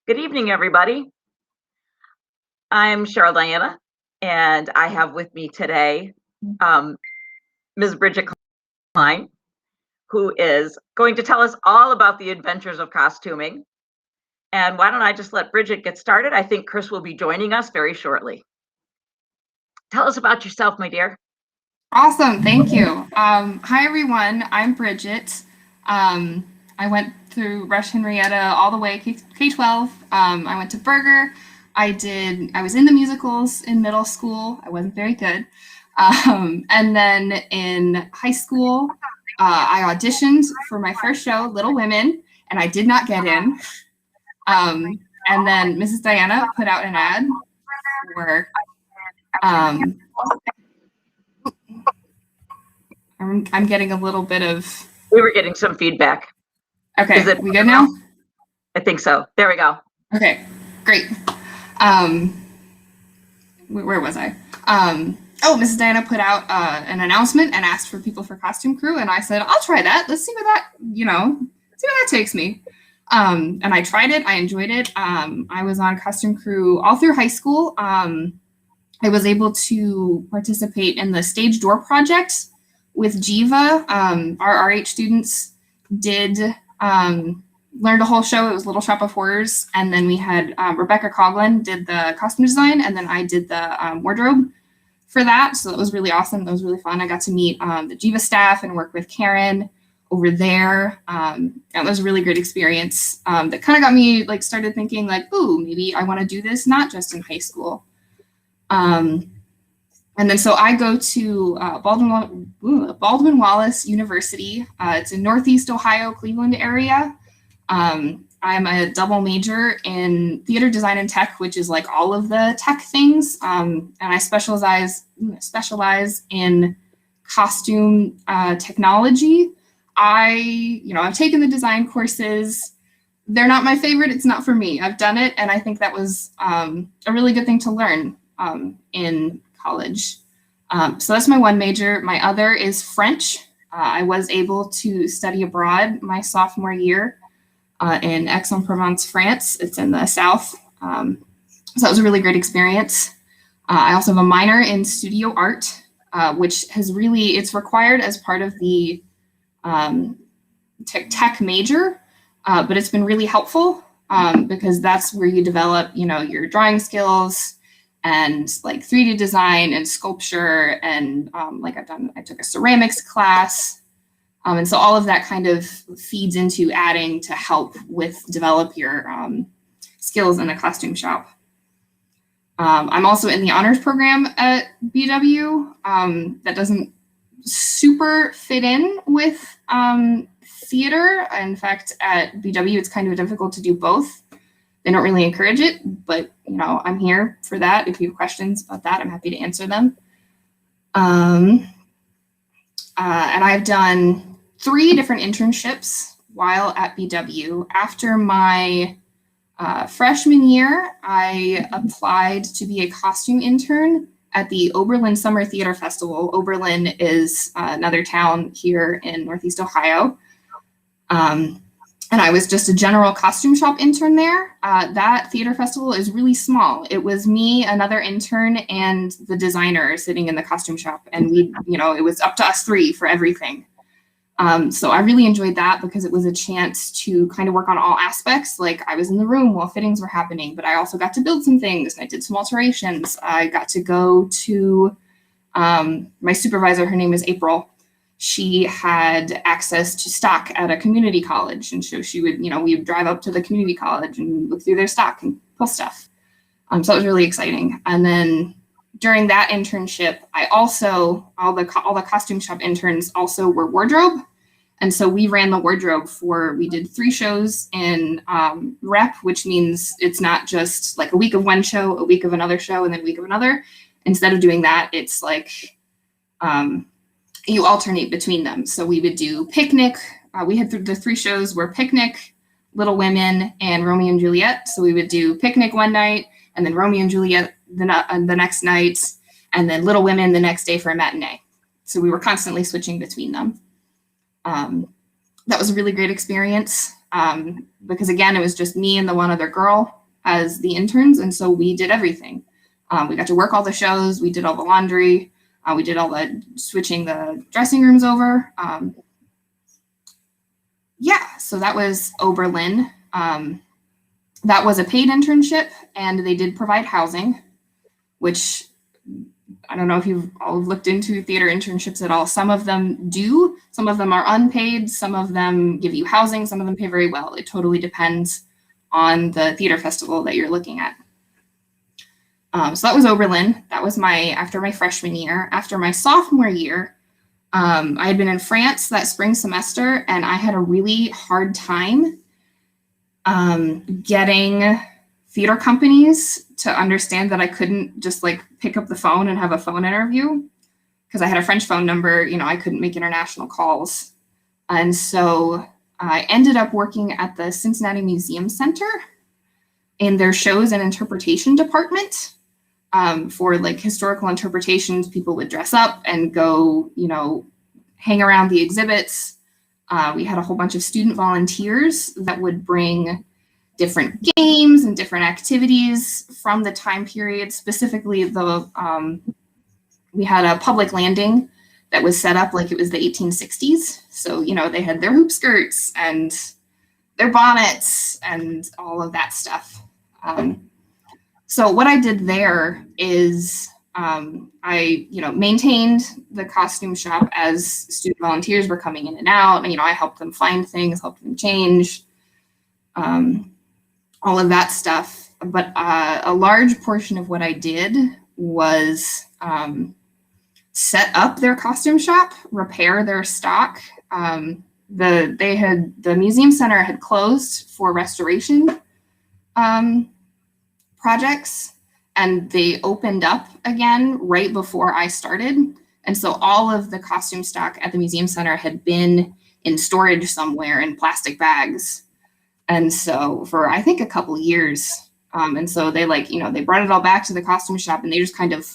Good evening, everybody. I'm Cheryl Diana, and I have with me today um, Ms. Bridget Kline, who is going to tell us all about the adventures of costuming. And why don't I just let Bridget get started? I think Kris will be joining us very shortly. Tell us about yourself, my dear. Awesome, thank you. Hi everyone, I'm Bridget. I went through Rush Henrietta all the way K-12. I went to Berger. I was in the musicals in middle school. I wasn't very good. And then in high school, I auditioned for my first show, Little Women, and I did not get in. And then Mrs. Diana put out an ad for I'm getting a little bit of. We were getting some feedback. Okay, is it we good now? I think so. There we go. Okay, great. Where was I? Mrs. Diana put out an announcement and asked for people for costume crew, and I said, I'll try that. Let's see where that takes me. And I tried it. I enjoyed it. I was on costume crew all through high school. I was able to participate in the stage door project with Jiva. Our RH students did learned a whole show. It was Little Shop of Horrors. And then we had Rebecca Coughlin did the costume design, and then I did the wardrobe for that. So that was really awesome. That was really fun. I got to meet the Jiva staff and work with Karen over there. That was a really great experience. That kind of got me started thinking ooh, maybe I want to do this, not just in high school. And then so I go to Baldwin Wallace University. It's in Northeast Ohio, Cleveland area. I'm a double major in theater design and tech, which is all of the tech things. And I specialize in costume technology. I've taken the design courses. They're not my favorite. It's not for me. I've done it, and I think that was a really good thing to learn in college. So that's my one major. My other is French. I was able to study abroad my sophomore year in Aix-en-Provence, France. It's in the south. So that was a really great experience. I also have a minor in studio art, which it's required as part of the tech major, but it's been really helpful because that's where you develop, your drawing skills and 3D design and sculpture. And I took a ceramics class. And so all of that kind of feeds into adding to help with develop your skills in the costume shop. I'm also in the honors program at BW. That doesn't super fit in with theater. In fact, at BW, it's kind of difficult to do both. They don't really encourage it, but I'm here for that. If you have questions about that, I'm happy to answer them. And I've done 3 different internships while at BW. After my freshman year, I applied to be a costume intern at the Oberlin Summer Theater Festival. Oberlin is another town here in Northeast Ohio. And I was just a general costume shop intern there. That theater festival is really small. It was me, another intern, and the designer sitting in the costume shop. And it was up to us 3 for everything. So I really enjoyed that because it was a chance to kind of work on all aspects. I was in the room while fittings were happening, but I also got to build some things and I did some alterations. I got to go to my supervisor, her name is April. She had access to stock at a community college. And so she would, we would drive up to the community college and look through their stock and pull stuff. So it was really exciting. And then during that internship, I also, all the costume shop interns also were wardrobe. And so we ran the wardrobe we did 3 shows in rep, which means it's not just a week of one show, a week of another show, and then a week of another. Instead of doing that, it's you alternate between them. So we would do Picnic. We had the 3 shows were Picnic, Little Women, and Romeo and Juliet. So we would do Picnic one night, and then Romeo and Juliet the next night, and then Little Women the next day for a matinee. So we were constantly switching between them. That was a really great experience. because again, it was just me and the one other girl as the interns. And so we did everything. We got to work all the shows. We did all the laundry. We did all the switching the dressing rooms over. Yeah, so that was Oberlin. That was a paid internship, and they did provide housing, which I don't know if you've all looked into theater internships at all. Some of them do. Some of them are unpaid. Some of them give you housing. Some of them pay very well. It totally depends on the theater festival that you're looking at. So that was Oberlin. That was after my freshman year. After my sophomore year, I had been in France that spring semester, and I had a really hard time getting theater companies to understand that I couldn't just like pick up the phone and have a phone interview, because I had a French phone number. I couldn't make international calls. And so I ended up working at the Cincinnati Museum Center in their shows and interpretation department. For like historical interpretations, people would dress up and go, hang around the exhibits. We had a whole bunch of student volunteers that would bring different games and different activities from the time period. Specifically, we had a public landing that was set up like it was the 1860s. So, they had their hoop skirts and their bonnets and all of that stuff. So what I did there is I maintained the costume shop as student volunteers were coming in and out. I helped them find things, helped them change, all of that stuff. But a large portion of what I did was set up their costume shop, repair their stock. The museum center had closed for restoration projects, and they opened up again right before I started. And so all of the costume stock at the museum center had been in storage somewhere in plastic bags. And so for, I think, a couple of years. And so they they brought it all back to the costume shop, and they just kind of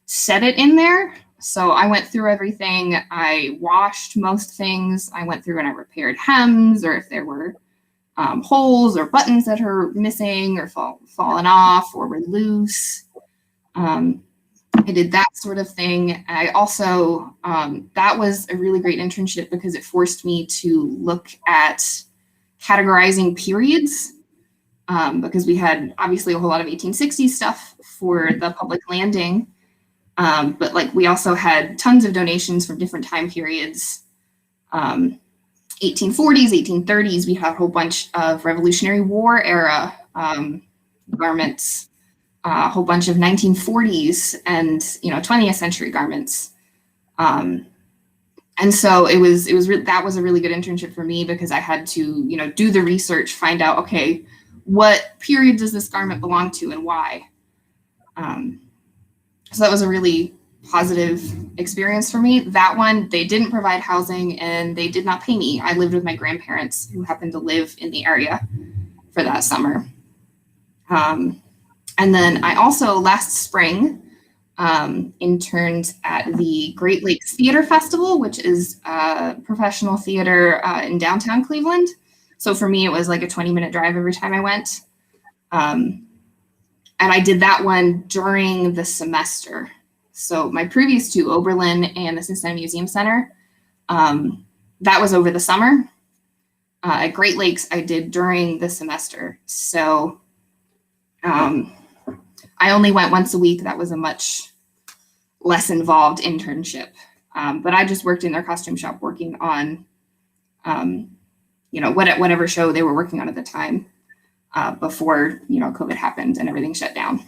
set it in there. So I went through everything. I washed most things. I went through and I repaired hems, or if there were holes or buttons that are missing or fallen off or were loose. I did that sort of thing. I also, that was a really great internship because it forced me to look at categorizing periods, because we had obviously a whole lot of 1860s stuff for the public landing. But we also had tons of donations from different time periods. 1840s, 1830s, we had a whole bunch of Revolutionary War era garments, a whole bunch of 1940s and 20th century garments. And so that was a really good internship for me because I had to do the research, find out, okay, what period does this garment belong to and why? So that was a really positive experience for me. That one, they didn't provide housing and they did not pay me. I lived with my grandparents who happened to live in the area for that summer. And then I also last spring interned at the Great Lakes Theater Festival, which is professional theater in downtown Cleveland. So for me, it was like a 20-minute drive every time I went. And I did that one during the semester. So my previous two, Oberlin and the Cincinnati Museum Center, that was over the summer. At Great Lakes, I did during the semester. So I only went once a week. That was a much less involved internship. But I just worked in their costume shop working on, whatever show they were working on at the time before, COVID happened and everything shut down.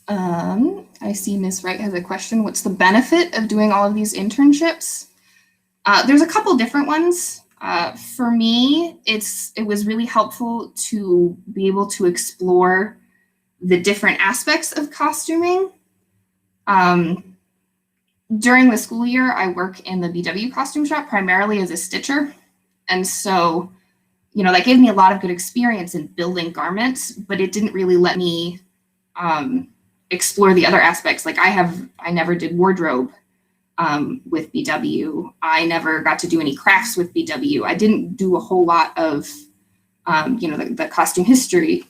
I see Ms. Wright has a question. What's the benefit of doing all of these internships? There's a couple different ones. For me, it was really helpful to be able to explore the different aspects of costuming. During the school year, I work in the BW costume shop primarily as a stitcher. And so, that gave me a lot of good experience in building garments, but it didn't really let me explore the other aspects. Like I never did wardrobe with BW. I never got to do any crafts with BW. I didn't do a whole lot of, the costume history.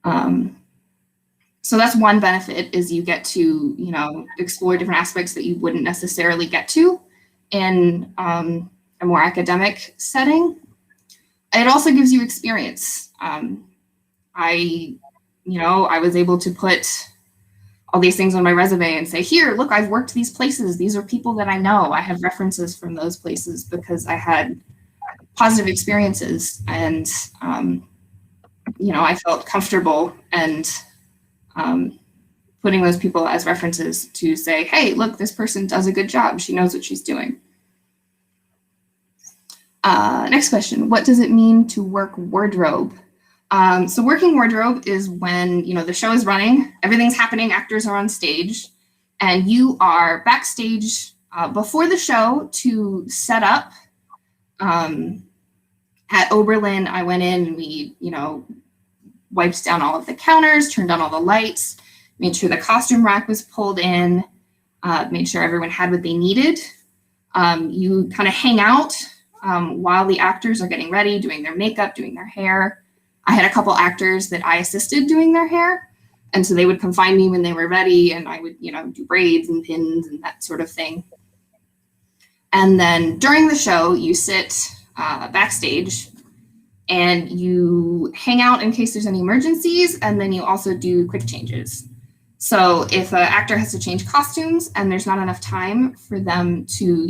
So that's one benefit, is you get to, explore different aspects that you wouldn't necessarily get to in a more academic setting. It also gives you experience. I was able to put all these things on my resume and say, here, look, I've worked these places. These are people that I know. I have references from those places because I had positive experiences, and, I felt comfortable and putting those people as references to say, hey, look, this person does a good job. She knows what she's doing. Next question. What does it mean to work wardrobe? So working wardrobe is when, the show is running, everything's happening, actors are on stage, and you are backstage before the show to set up. At Oberlin, I went in and we, wiped down all of the counters, turned on all the lights, made sure the costume rack was pulled in, made sure everyone had what they needed. You kind of hang out while the actors are getting ready, doing their makeup, doing their hair. I had a couple actors that I assisted doing their hair. And so they would come find me when they were ready, and I would, do braids and pins and that sort of thing. And then during the show, you sit backstage and you hang out in case there's any emergencies. And then you also do quick changes. So if an actor has to change costumes and there's not enough time for them to,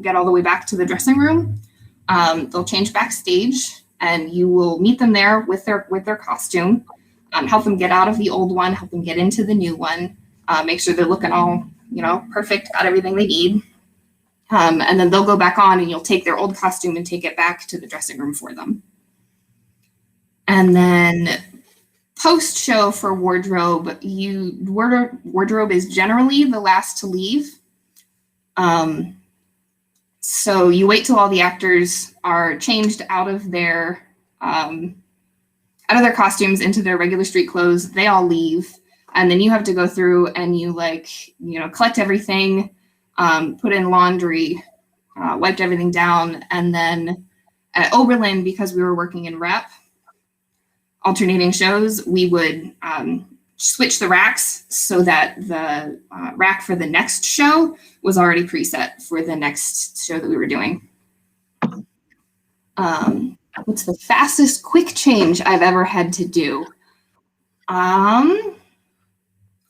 get all the way back to the dressing room, they'll change backstage, and you will meet them there with their costume, help them get out of the old one, help them get into the new one, make sure they're looking all, perfect, got everything they need. And then they'll go back on, and you'll take their old costume and take it back to the dressing room for them. And then post-show for wardrobe, wardrobe is generally the last to leave. So you wait till all the actors are changed out of their costumes into their regular street clothes. They all leave, and then you have to go through and you collect everything, put in laundry, wiped everything down, and then at Oberlin, because we were working in rep, alternating shows, we would switch the racks so that the rack for the next show was already preset for the next show that we were doing. What's the fastest quick change I've ever had to do? I've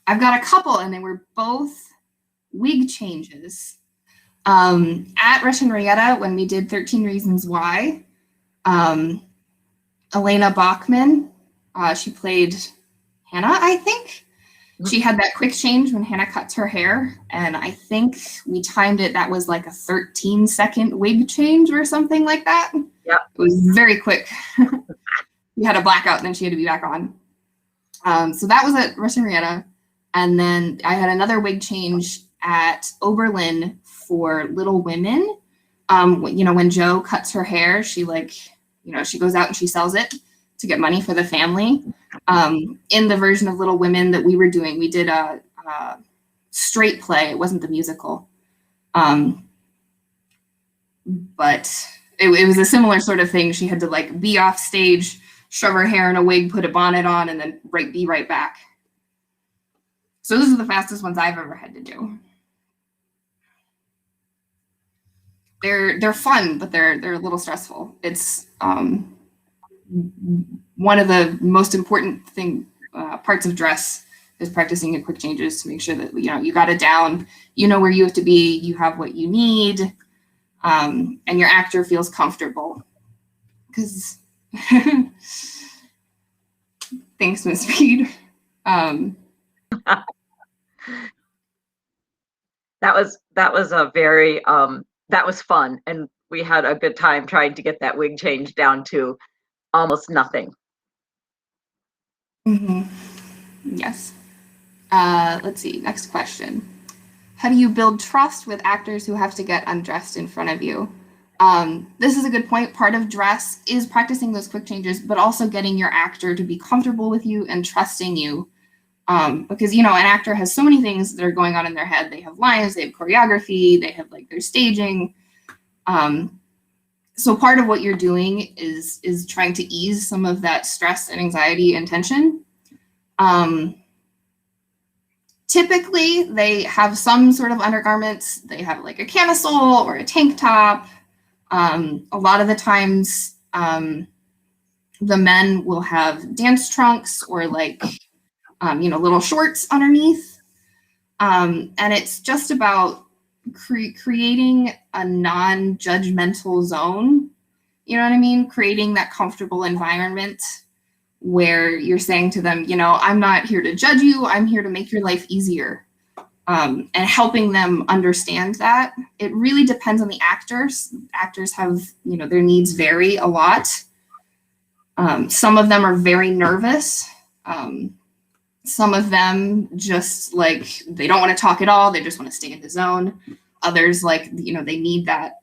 got a couple, and they were both wig changes. At Russian Rietta, when we did 13 Reasons Why, Elena Bachman, she played Hannah, I think. She had that quick change when Hannah cuts her hair, and I think we timed it. That was like a 13-second wig change or something like that. Yep. It was very quick. We had a blackout, and then she had to be back on. So that was at Russian Rietta. And then I had another wig change at Oberlin for Little Women. When Jo cuts her hair, she she goes out and she sells it to get money for the family. In the version of Little Women that we were doing, we did a straight play. It wasn't the musical. But it was a similar sort of thing. She had to be off stage, shove her hair in a wig, put a bonnet on, and then be right back. So those are the fastest ones I've ever had to do. They're fun, but they're a little stressful. It's one of the most important parts of dress is practicing your quick changes to make sure that you got it down, where you have to be, you have what you need, and your actor feels comfortable. Because thanks, Miss Reed. That was a very that was fun, and we had a good time trying to get that wig change down to almost nothing. Mm-hmm. Yes. Let's see. Next question. How do you build trust with actors who have to get undressed in front of you? This is a good point. Part of dress is practicing those quick changes, but also getting your actor to be comfortable with you and trusting you Because, you know, an actor has so many things that are going on in their head. They have lines, they have choreography, they have like their staging. So part of what you're doing is trying to ease some of that stress and anxiety and tension. Typically, they have some sort of undergarments. They have like a camisole or a tank top. A lot of the times, the men will have dance trunks or like, you know, little shorts underneath. And it's just about creating a non-judgmental zone. You know what I mean? Creating that comfortable environment where you're saying to them, you know, I'm not here to judge you. I'm here to make your life easier. And helping them understand that. It really depends on the actors. Actors have, you know, their needs vary a lot. Some of them are very nervous. Some of them just like, they don't want to talk at all. They just want to stay in the zone. Others, like, you know, they need that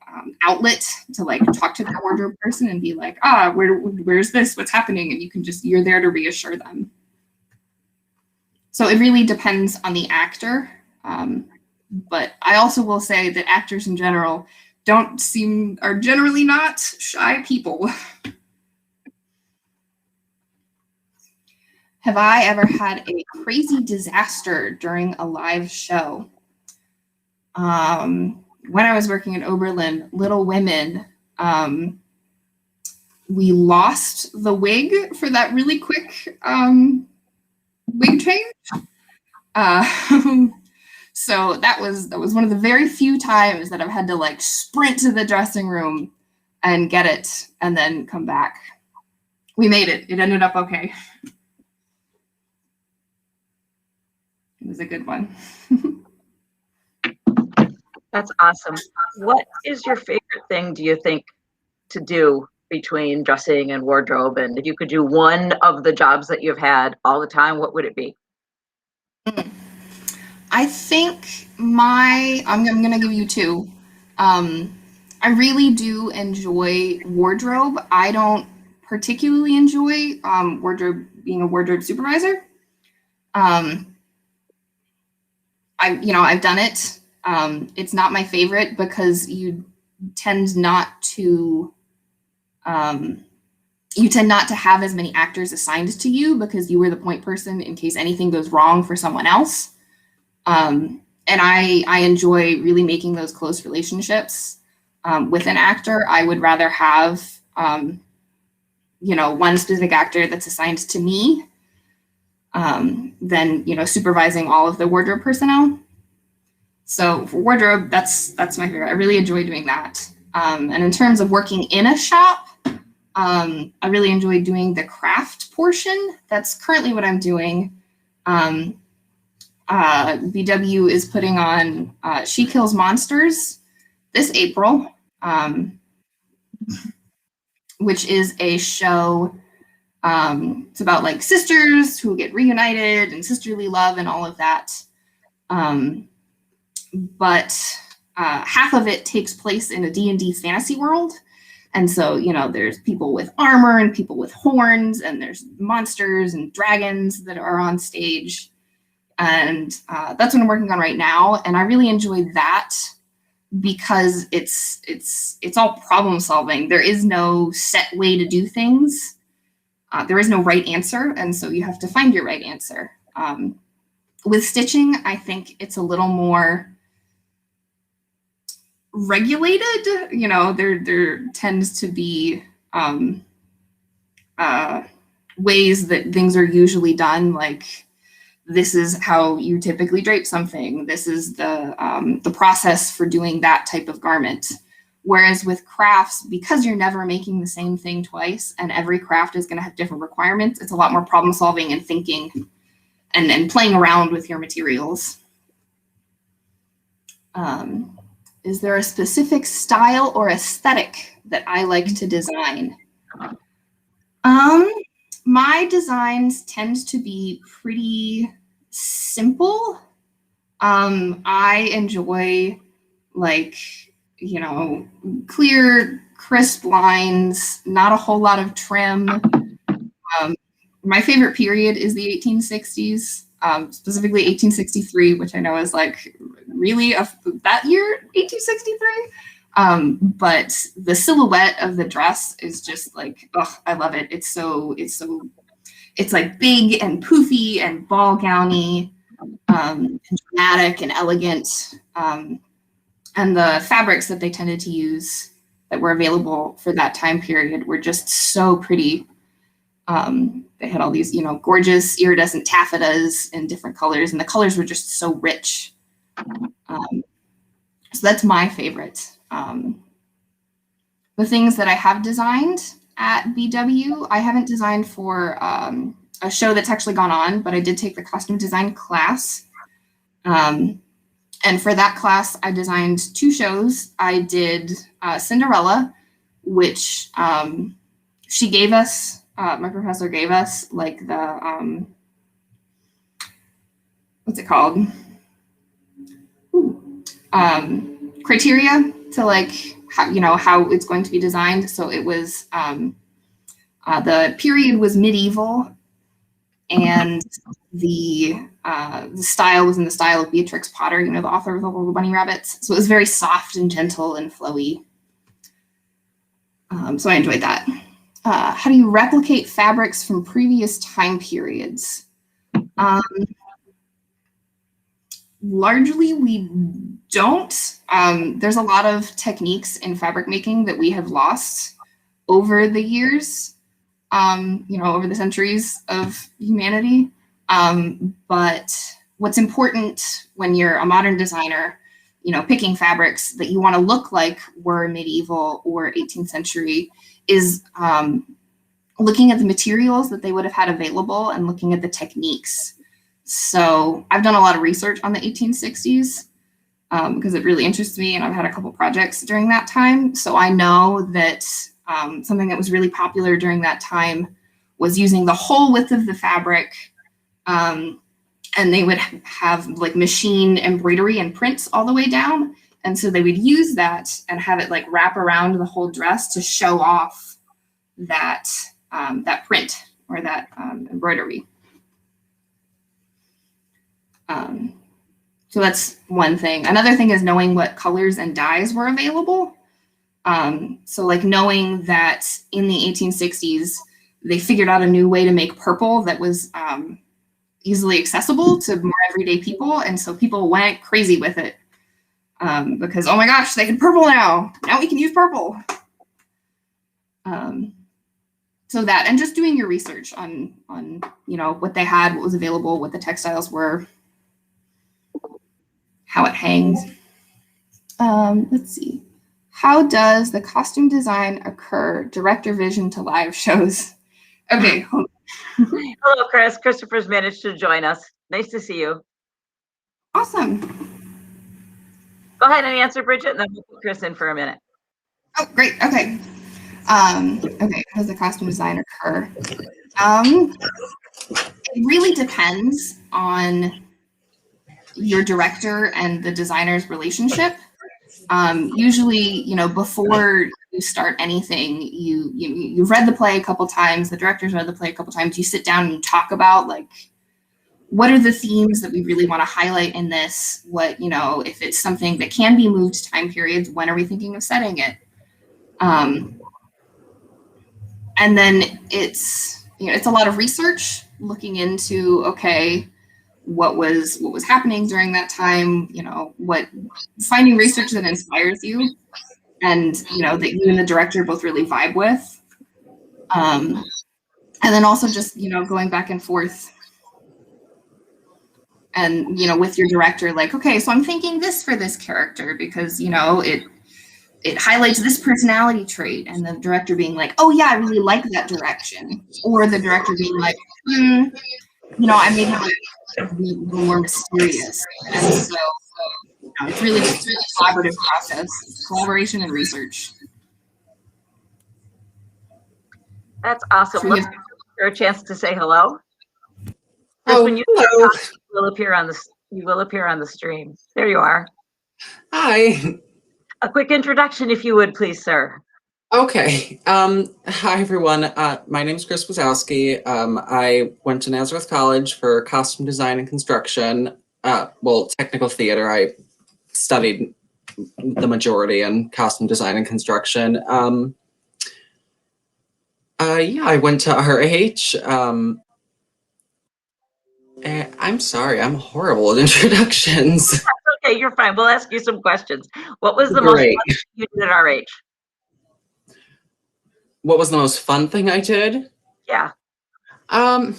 outlet to like talk to the wardrobe person and be like, where's this? What's happening? And you can just, you're there to reassure them. So it really depends on the actor. But I also will say that actors in general are generally not shy people. Have I ever had a crazy disaster during a live show? When I was working in Oberlin, Little Women, we lost the wig for that really quick wig change. So that was one of the very few times that I've had to like sprint to the dressing room and get it and then come back. We made it. It ended up okay. It was a good one. That's awesome. What is your favorite thing, do you think, to do between dressing and wardrobe? And if you could do one of the jobs that you've had all the time, what would it be? I think I'm going to give you two. I really do enjoy wardrobe. I don't particularly enjoy being a wardrobe supervisor. I've done it. It's not my favorite because you tend not to have as many actors assigned to you because you were the point person in case anything goes wrong for someone else. And I enjoy really making those close relationships with an actor. I would rather have, one specific actor that's assigned to me than, supervising all of the wardrobe personnel. So for wardrobe, that's my favorite. I really enjoy doing that. And in terms of working in a shop, I really enjoy doing the craft portion. That's currently what I'm doing. BW is putting on She Kills Monsters this April, which is a show. It's about like sisters who get reunited and sisterly love and all of that. But half of it takes place in a D&D fantasy world. And so, there's people with armor and people with horns, and there's monsters and dragons that are on stage. And that's what I'm working on right now. And I really enjoy that because it's all problem solving. There is no set way to do things. There is no right answer. And so you have to find your right answer. With stitching, I think it's a little more regulated. There tends to be ways that things are usually done, like this is how you typically drape something. This is the process for doing that type of garment. Whereas with crafts, because you're never making the same thing twice and every craft is going to have different requirements, it's a lot more problem solving and thinking and playing around with your materials. Is there a specific style or aesthetic that I like to design? My designs tend to be pretty simple. I enjoy clear, crisp lines, not a whole lot of trim. My favorite period is the 1860s. specifically 1863, which I know is like really that year, 1863. But the silhouette of the dress is just like, oh, I love it. It's like big and poofy and ball gowny, and dramatic and elegant. And the fabrics that they tended to use that were available for that time period were just so pretty. They had all these, you know, gorgeous iridescent taffetas in different colors, and the colors were just so rich. So that's my favorite. The things that I have designed at BW, I haven't designed for a show that's actually gone on, but I did take the costume design class. And for that class, I designed 2 shows. I did Cinderella, which she gave us, my professor gave us like the, what's it called? Criteria to like, how, you know, how it's going to be designed. So it was, the period was medieval, and the style was in the style of Beatrix Potter, you know, the author of the Little Bunny Rabbits. So it was very soft and gentle and flowy. So I enjoyed that. How do you replicate fabrics from previous time periods? Largely, we don't. There's a lot of techniques in fabric making that we have lost over the years, you know, over the centuries of humanity. But what's important when you're a modern designer, you know, picking fabrics that you want to look like were medieval or 18th century is looking at the materials that they would have had available and looking at the techniques. So I've done a lot of research on the 1860s because it really interests me, and I've had a couple projects during that time. So I know that something that was really popular during that time was using the whole width of the fabric, and they would have like machine embroidery and prints all the way down. And so they would use that and have it like wrap around the whole dress to show off that, that print or that embroidery. So that's one thing. Another thing is knowing what colors and dyes were available. So like knowing that in the 1860s, they figured out a new way to make purple that was easily accessible to more everyday people. And so people went crazy with it because, oh my gosh, they can purple now. Now we can use purple. So that, and just doing your research on, you know, what they had, what was available, what the textiles were, how it hangs. Let's see. How does the costume design occur? Director vision to live shows. Okay. Hello, Kris. Christopher's managed to join us. Nice to see you. Awesome. Go ahead and answer, Bridget, and then we'll put Kris in for a minute. Oh, great. Okay. Okay. How does the costume design occur? It really depends on your director and the designer's relationship. Usually, you know, before you start anything, you've read the play a couple times, the director's read the play a couple times, you sit down and you talk about like, what are the themes that we really want to highlight in this? What, you know, if it's something that can be moved to time periods, when are we thinking of setting it? And then it's, you know, it's a lot of research looking into, okay, what was happening during that time, you know, finding research that inspires you and, you know, that you and the director both really vibe with. And then also just, you know, going back and forth and, you know, with your director, like, okay, so I'm thinking this for this character because, you know, it highlights this personality trait, and the director being like, oh yeah, I really like that direction. Or the director being like, you know, I made him be a little more mysterious. And so you know, it's really a collaborative process, collaboration and research. That's awesome. Let's give her a chance to say hello. Oh, when you hello. Talk, you will appear on the stream. There you are. Hi. A quick introduction, if you would, please, sir. Okay. Hi everyone. My name is Kris Wysowski. I went to Nazareth College for costume design and construction. Well, technical theater. I studied the majority in costume design and construction. Yeah, I went to RH. I'm sorry, I'm horrible at introductions. Okay, you're fine. We'll ask you some questions. What was the most Great. fun thing you did at RH? What was the most fun thing I did? Yeah. Um,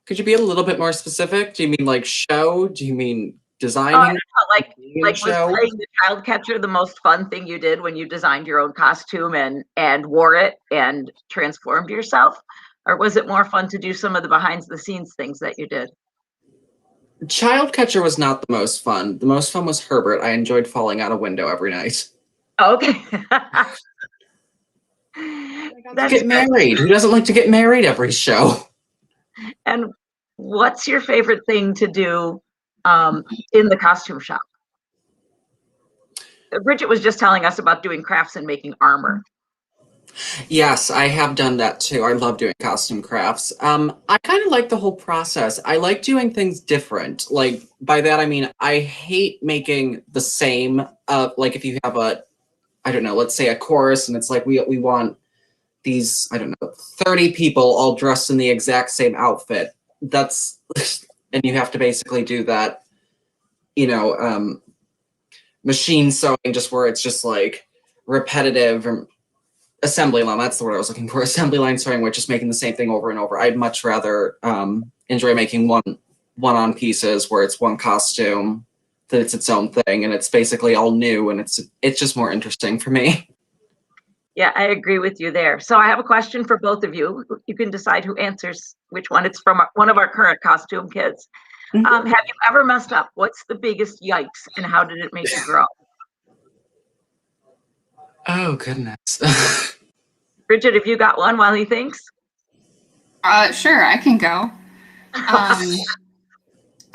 could you be a little bit more specific? Do you mean like show? Do you mean Oh, I don't designing know, like was show? playing the child catcher the most fun thing you did when you designed your own costume and wore it and transformed yourself? Or was it more fun to do some of the behind the scenes things that you did? Child catcher was not the most fun. The most fun was Herbert. I enjoyed falling out a window every night. Okay. To That's get good. married. Who doesn't like to get married every show? And what's your favorite thing to do in the costume shop? Bridget was just telling us about doing crafts and making armor. Yes, I have done that too. I love doing costume crafts. I kind of like the whole process. I like doing things different. Like by that I mean I hate making the same. Like if you have a, I don't know, let's say a chorus, and it's like we want these, I don't know, 30 people all dressed in the exact same outfit. That's and you have to basically do that, you know, machine sewing, just where it's just like repetitive and assembly line. That's the word I was looking for. Assembly line sewing, which is making the same thing over and over. I'd much rather enjoy making one-on pieces where it's one costume, that it's its own thing, and it's basically all new, and it's just more interesting for me. Yeah, I agree with you there. So I have a question for both of you. You can decide who answers which one. It's from one of our current costume kids. Have you ever messed up? What's the biggest yikes, and how did it make you grow? Oh goodness. Bridget, have you got one while he thinks? Sure, I can go.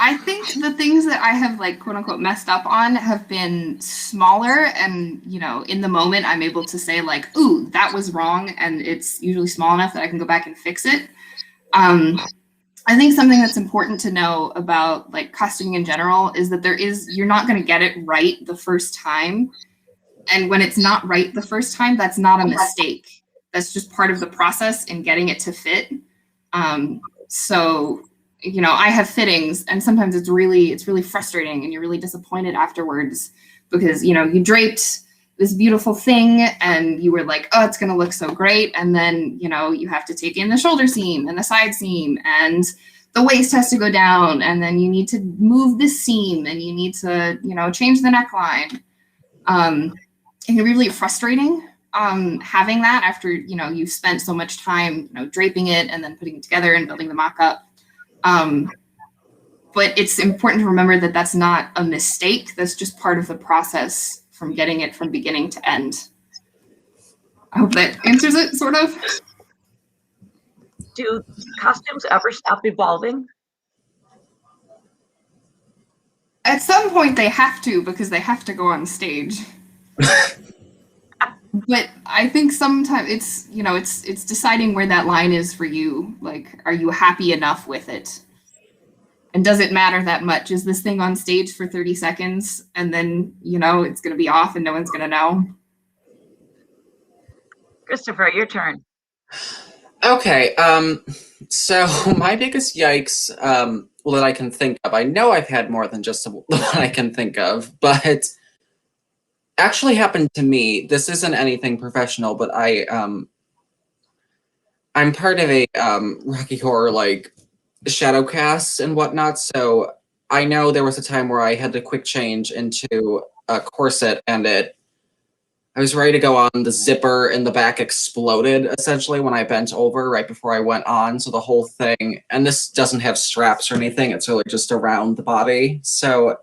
I think the things that I have like quote unquote messed up on have been smaller, and you know, in the moment I'm able to say like, ooh, that was wrong, and it's usually small enough that I can go back and fix it. I think something that's important to know about like costuming in general is that you're not going to get it right the first time. And when it's not right the first time, that's not a mistake. That's just part of the process in getting it to fit. So, you know, I have fittings, and sometimes it's really frustrating, and you're really disappointed afterwards because, you know, you draped this beautiful thing and you were like, oh, it's going to look so great. And then, you know, you have to take in the shoulder seam and the side seam, and the waist has to go down, and then you need to move this seam, and you need to, you know, change the neckline. It can be really frustrating having that after, you know, you've spent so much time, you know, draping it and then putting it together and building the mock-up. But it's important to remember that that's not a mistake. That's just part of the process from getting it from beginning to end. I hope that answers it, sort of. Do costumes ever stop evolving? At some point they have to, because they have to go on stage. But I think sometimes it's, you know, it's deciding where that line is for you. Like, are you happy enough with it? And does it matter that much? Is this thing on stage for 30 seconds and then, you know, it's going to be off and no one's going to know? Christopher, your turn. Okay, so my biggest yikes, well, that I can think of, I know I've had more than just the one I can think of, but actually happened to me. This isn't anything professional, but I'm part of a Rocky Horror like shadow cast and whatnot, so I know there was a time where I had to quick change into a corset, and I was ready to go on. The zipper in the back exploded essentially when I bent over right before I went on. So the whole thing, and this doesn't have straps or anything, it's really just around the body. So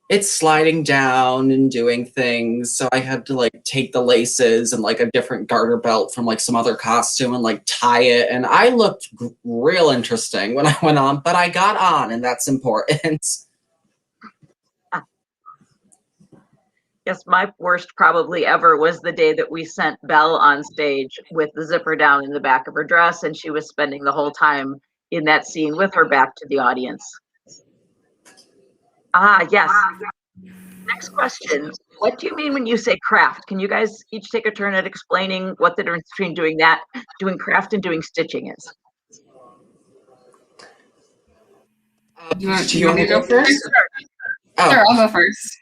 it's sliding down and doing things. So I had to like take the laces and like a different garter belt from like some other costume and like tie it. And I looked real interesting when I went on, but I got on, and that's important. Yes, my worst probably ever was the day that we sent Belle on stage with the zipper down in the back of her dress, and she was spending the whole time in that scene with her back to the audience. Ah, yes. Next question. What do you mean when you say craft? Can you guys each take a turn at explaining what the difference between doing craft and doing stitching is? Do you want me to go first? Oh. Sure, I'll go first.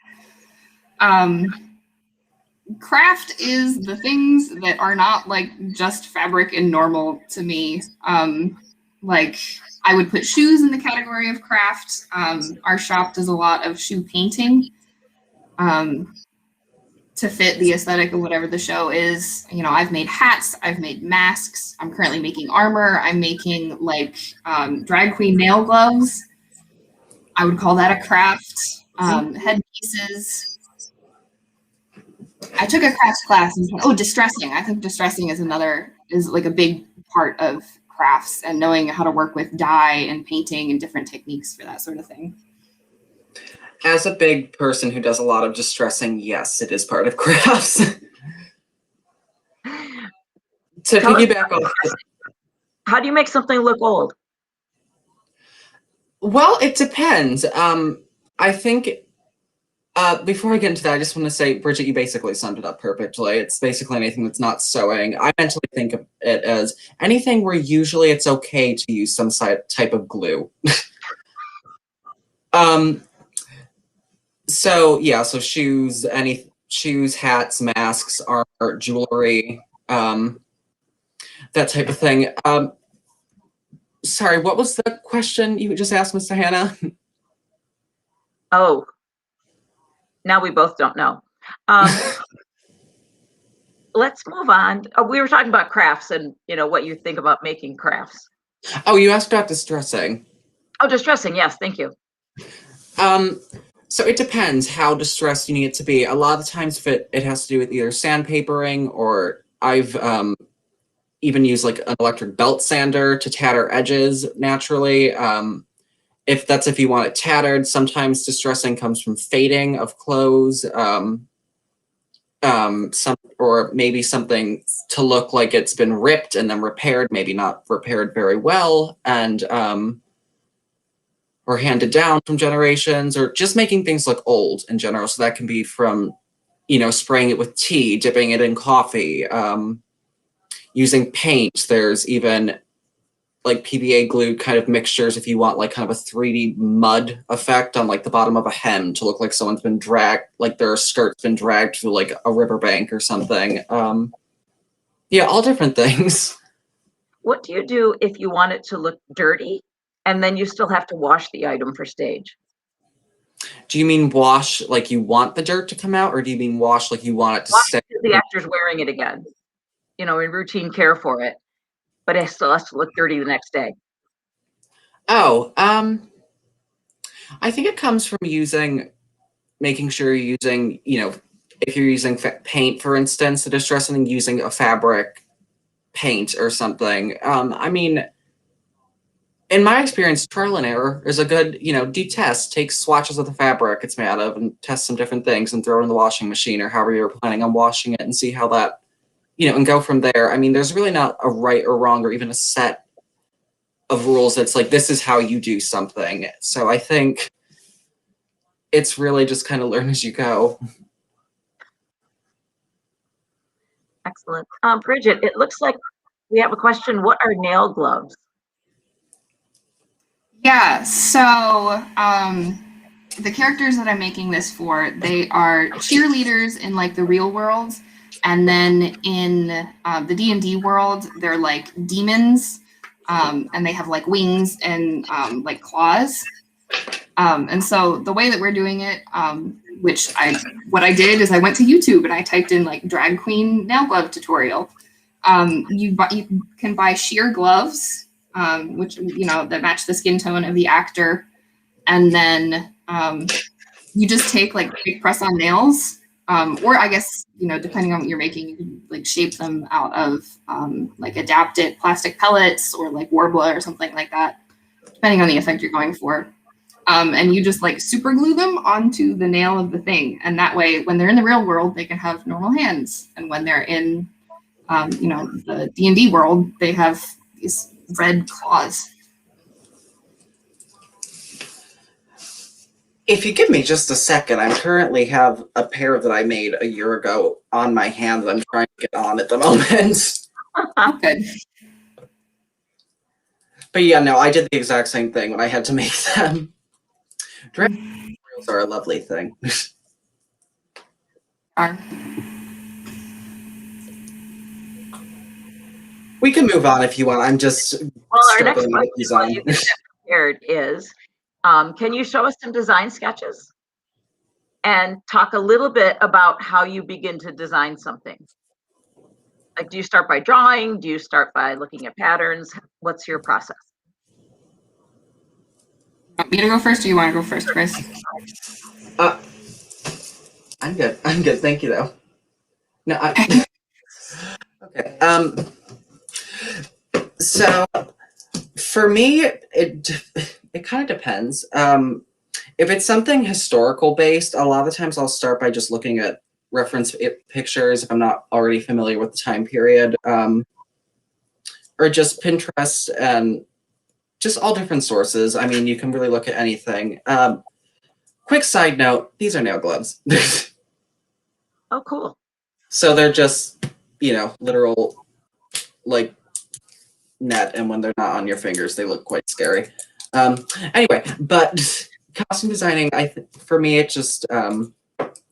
Craft is the things that are not like just fabric and normal to me. Like I would put shoes in the category of craft. Our shop does a lot of shoe painting to fit the aesthetic of whatever the show is. You know, I've made hats, I've made masks. I'm currently making armor. I'm making like drag queen nail gloves. I would call that a craft. Headpieces. I took a crafts class and distressing. I think distressing is like a big part of crafts and knowing how to work with dye and painting and different techniques for that sort of thing. As a big person who does a lot of distressing, yes, it is part of crafts. To piggyback off. How do you make something look old? Well, it depends. I think before I get into that, I just want to say, Bridget, you basically summed it up perfectly. It's basically anything that's not sewing. I mentally think of it as anything where usually it's okay to use some type of glue. So yeah, so shoes, hats, masks, armor, jewelry, that type of thing. Sorry, what was the question you just asked, Mr. Hannah? Oh, now we both don't know. Let's move on. We were talking about crafts and what you think about making crafts. Oh, you asked about distressing. Oh, distressing. Yes, thank you. So it depends how distressed you need it to be. A lot of the times it has to do with either sandpapering, or I've even used like an electric belt sander to tatter edges naturally. If you want it tattered, sometimes distressing comes from fading of clothes, or maybe something to look like it's been ripped and then repaired, maybe not repaired very well, and or handed down from generations, or just making things look old in general. So that can be from, spraying it with tea, dipping it in coffee, using paint. There's even like PVA glue kind of mixtures if you want like kind of a 3D mud effect on like the bottom of a hem to look like someone's been dragged, like their skirt's been dragged through like a riverbank or something. Yeah, all different things. What do you do if you want it to look dirty and then you still have to wash the item for stage? Do you mean wash like you want the dirt to come out, or do you mean wash like you want it to stay? The actor's wearing it again, in routine care for it, but it still has to look dirty the next day. Oh, I think it comes from making sure you're using, if you're using paint, for instance, the distressing, using a fabric paint or something. I mean, in my experience, trial and error is a good, do tests, take swatches of the fabric it's made out of and test some different things and throw it in the washing machine or however you're planning on washing it and see how that, and go from there. I mean, there's really not a right or wrong or even a set of rules that's like, this is how you do something. So I think it's really just kind of learn as you go. Excellent. Bridget, it looks like we have a question. What are nail gloves? Yeah, so the characters that I'm making this for, they are cheerleaders in like the real world, and then in the D&D world, they're like demons, and they have like wings and like claws. And so the way that we're doing it, what I did is I went to YouTube and I typed in like drag queen nail glove tutorial. You can buy sheer gloves, which that match the skin tone of the actor, and then you just take like big press-on nails, or I guess depending on what you're making, you can like shape them out of like adapted plastic pellets or like Warbler or something like that, depending on the effect you're going for. And you just like super glue them onto the nail of the thing. And that way, when they're in the real world, they can have normal hands. And when they're in, the D&D world, they have these red claws. If you give me just a second, I currently have a pair that I made a year ago on my hand that I'm trying to get on at the moment. Good. But yeah, no, I did the exact same thing when I had to make them. Dragon are a lovely thing. We can move on if you want. I'm just Our next struggling with question design. you get prepared is, can you show us some design sketches and talk a little bit about how you begin to design something? Like, do you start by drawing? Do you start by looking at patterns? What's your process? Want me to go first, or you want to go first, Kris? I'm good. I'm good. Thank you, though. No, okay. So for me, it kind of depends. If it's something historical based, a lot of times I'll start by just looking at reference pictures if I'm not already familiar with the time period, or just Pinterest and just all different sources. I mean, you can really look at anything. Quick side note, these are nail gloves. Oh, cool. So they're just, literal, like, net, and when they're not on your fingers, they look quite scary. Anyway, but costume designing, for me, it's just,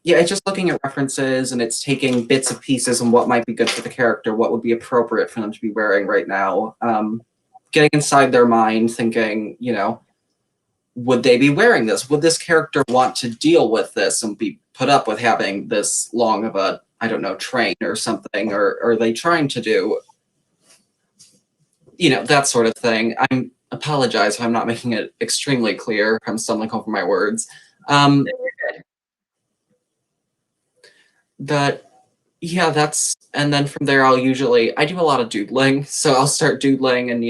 it's just looking at references, and it's taking bits and pieces and what might be good for the character, what would be appropriate for them to be wearing right now. Getting inside their mind, thinking, would they be wearing this? Would this character want to deal with this and be put up with having this long of a, train or something? Or are they trying to do, that sort of thing? I apologize if I'm not making it extremely clear. I'm stumbling over my words. But yeah, and then from there, I do a lot of doodling. So I'll start doodling, and,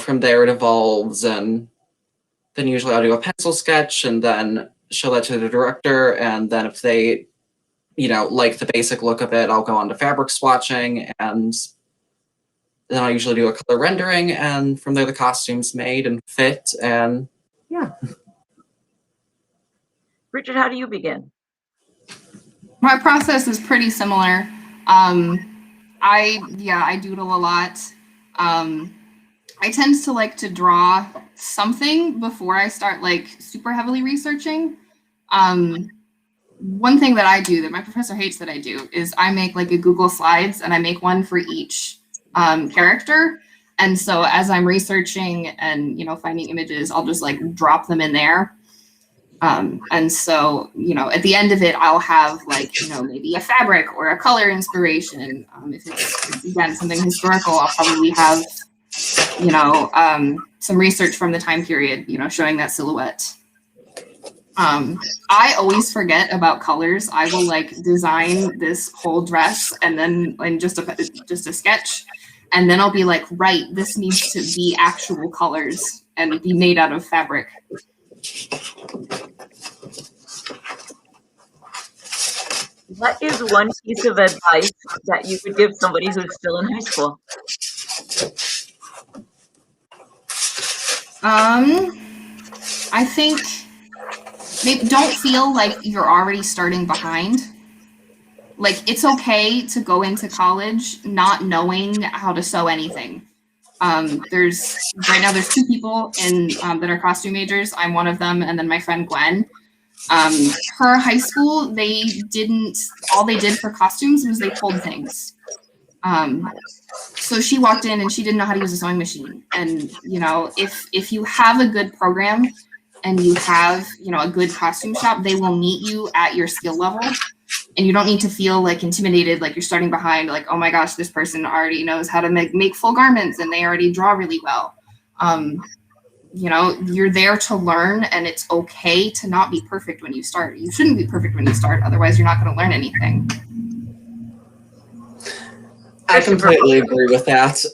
from there it evolves, and then usually I'll do a pencil sketch and then show that to the director. And then if they, like the basic look of it, I'll go on to fabric swatching, and then I'll usually do a color rendering, and from there the costume's made and fit, and yeah. Bridget, how do you begin? My process is pretty similar. I doodle a lot. I tend to like to draw something before I start like super heavily researching. One thing that I do that my professor hates that I do is I make like a Google Slides, and I make one for each character. And so as I'm researching and, finding images, I'll just like drop them in there. And so, at the end of it, I'll have like, maybe a fabric or a color inspiration. If it's, again, something historical, I'll probably have, some research from the time period, showing that silhouette. I always forget about colors. I will like design this whole dress and then just a sketch. And then I'll be like, right, this needs to be actual colors and be made out of fabric. What is one piece of advice that you would give somebody who's still in high school? I think don't feel like you're already starting behind. Like, it's okay to go into college not knowing how to sew anything. There's 2 people that are costume majors. I'm one of them, and then my friend Gwen. Her high school, all they did for costumes was they pulled things. So she walked in and she didn't know how to use a sewing machine. And, if you have a good program and you have, a good costume shop, they will meet you at your skill level. And you don't need to feel like intimidated, like you're starting behind, like, oh my gosh, this person already knows how to make full garments and they already draw really well. You're there to learn, and it's okay to not be perfect when you start. You shouldn't be perfect when you start, otherwise you're not going to learn anything. I completely agree with that.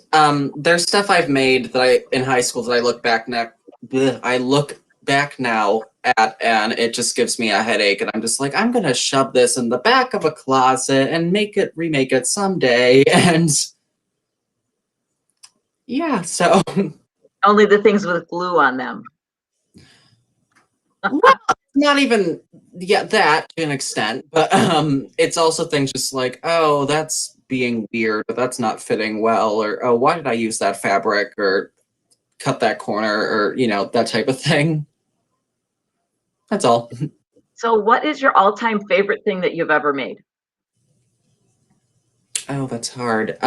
There's stuff I've made that in high school that I look back now at, and it just gives me a headache, and I'm just like, I'm gonna shove this in the back of a closet and remake it someday, and yeah, so Only the things with glue on them. well, not even that to an extent, but it's also things just like, oh, that's being weird, or that's not fitting well, or oh, why did I use that fabric, or cut that corner, or that type of thing. That's all. So what is your all-time favorite thing that you've ever made? Oh, that's hard.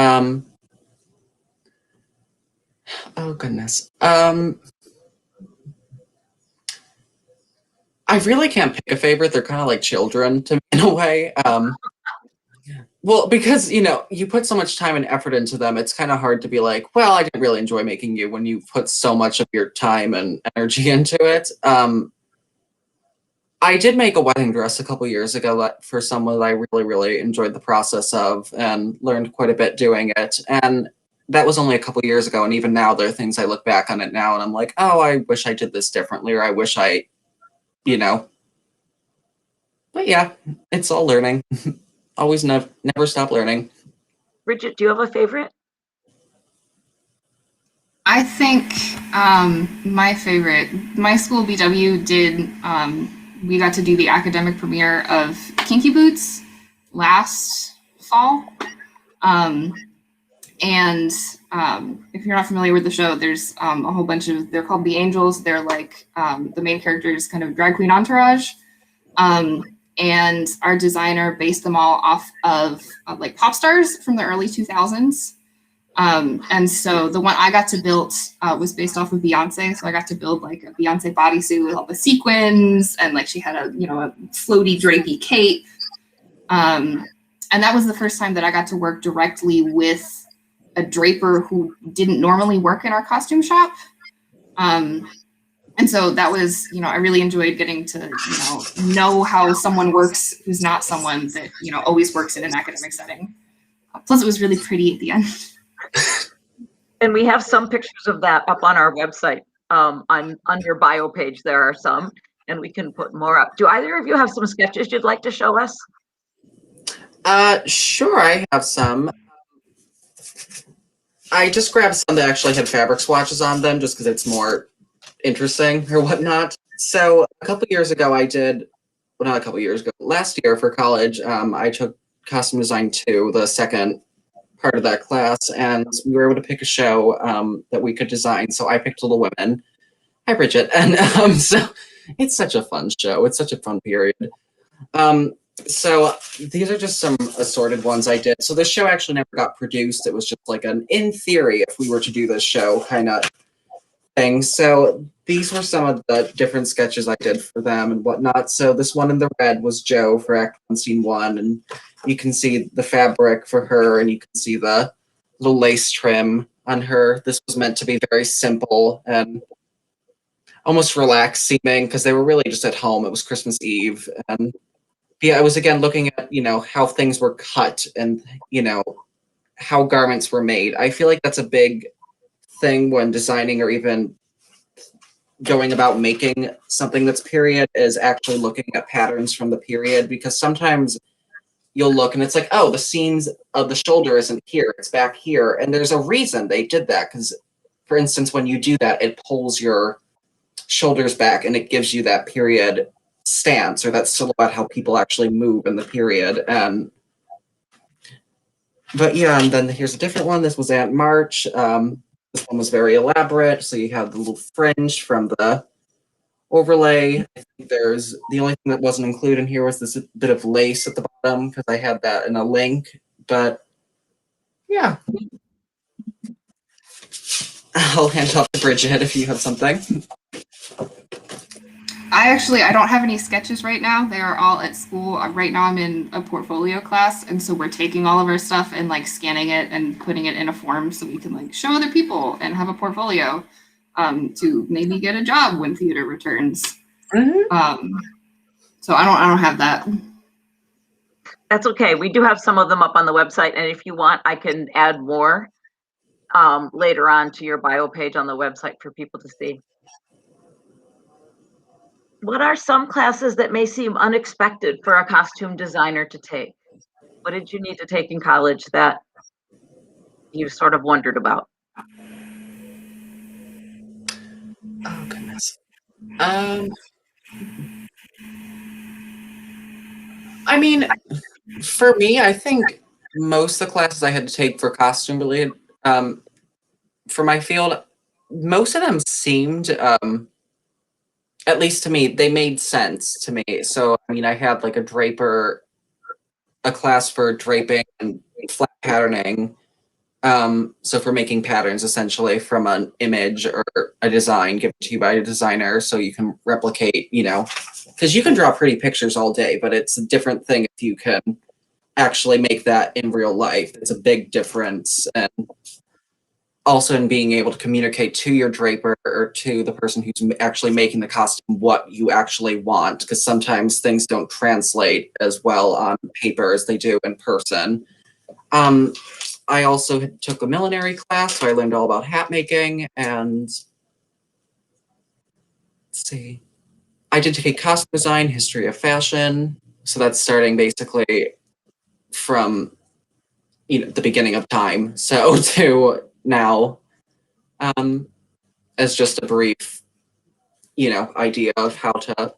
Oh goodness. I really can't pick a favorite. They're kind of like children to me in a way. Well, because you put so much time and effort into them, it's kind of hard to be like, well, I didn't really enjoy making you when you put so much of your time and energy into it. I did make a wedding dress a couple years ago for someone that I really, really enjoyed the process of and learned quite a bit doing it. And that was only a couple years ago. And even now, there are things I look back on it now and I'm like, oh, I wish I did this differently, or I wish I, But yeah, it's all learning. Always never stop learning. Bridget, do you have a favorite? I think my favorite, my school BW did, we got to do the academic premiere of Kinky Boots last fall. And if you're not familiar with the show, there's a whole bunch of, they're called the Angels. They're like the main character's kind of drag queen entourage. And our designer based them all off of like pop stars from the early 2000s. And so the one I got to build was based off of Beyonce. So I got to build like a Beyonce bodysuit with all the sequins, and like she had a floaty drapey cape. And that was the first time that I got to work directly with a draper who didn't normally work in our costume shop. And so that was, I really enjoyed getting to, know how someone works who's not someone that, always works in an academic setting. Plus it was really pretty at the end. And we have some pictures of that up on our website. On your bio page, there are some, and we can put more up. Do either of you have some sketches you'd like to show us? Sure, I have some. I just grabbed some that actually had fabric swatches on them, just because it's more interesting or whatnot. So a couple years ago, last year for college, I took Costume Design 2, the second part of that class, and we were able to pick a show that we could design. So I picked Little Women. Hi, Bridget. And so it's such a fun show. It's such a fun period. So these are just some assorted ones I did. So this show actually never got produced. It was just like an, in theory, if we were to do this show kind of thing. So these were some of the different sketches I did for them and whatnot. So this one in the red was Joe for Act 1, Scene 1. And you can see the fabric for her, and you can see the little lace trim on her. This was meant to be very simple and almost relaxed seeming, because they were really just at home. It was Christmas Eve. And yeah, I was again looking at, how things were cut and, how garments were made. I feel like that's a big thing when designing or even going about making something that's period, is actually looking at patterns from the period, because sometimes you'll look and it's like, oh, the seams of the shoulder isn't here, it's back here. And there's a reason they did that, because, for instance, when you do that, it pulls your shoulders back and it gives you that period stance, or that silhouette, how people actually move in the period. But yeah, and then here's a different one. This was Aunt March. This one was very elaborate. So you have the little fringe from the overlay. I think there's the only thing that wasn't included in here was this bit of lace at the bottom, because I had that in a link. But yeah, I'll hand it off to Bridget if you have something. I don't have any sketches right now. They are all at school. Right now I'm in a portfolio class, and so we're taking all of our stuff and like scanning it and putting it in a form so we can like show other people and have a portfolio to maybe get a job when theater returns. Mm-hmm. So I don't have that. That's okay. We do have some of them up on the website, and if you want, I can add more later on to your bio page on the website for people to see. What are some classes that may seem unexpected for a costume designer to take? What did you need to take in college that you sort of wondered about? Oh goodness. I mean, for me, I think most of the classes I had to take for costume related, for my field, most of them seemed, at least to me, they made sense to me. So, I mean, I had like a class for draping and flat patterning. So for making patterns essentially from an image or a design given to you by a designer so you can replicate, because you can draw pretty pictures all day, but it's a different thing if you can actually make that in real life. It's a big difference. And also in being able to communicate to your draper or to the person who's actually making the costume what you actually want, because sometimes things don't translate as well on paper as they do in person. I also took a millinery class, so I learned all about hat making, and let's see, I did take a costume design, history of fashion, so that's starting basically from the beginning of time, so to now, as just a brief, idea of how to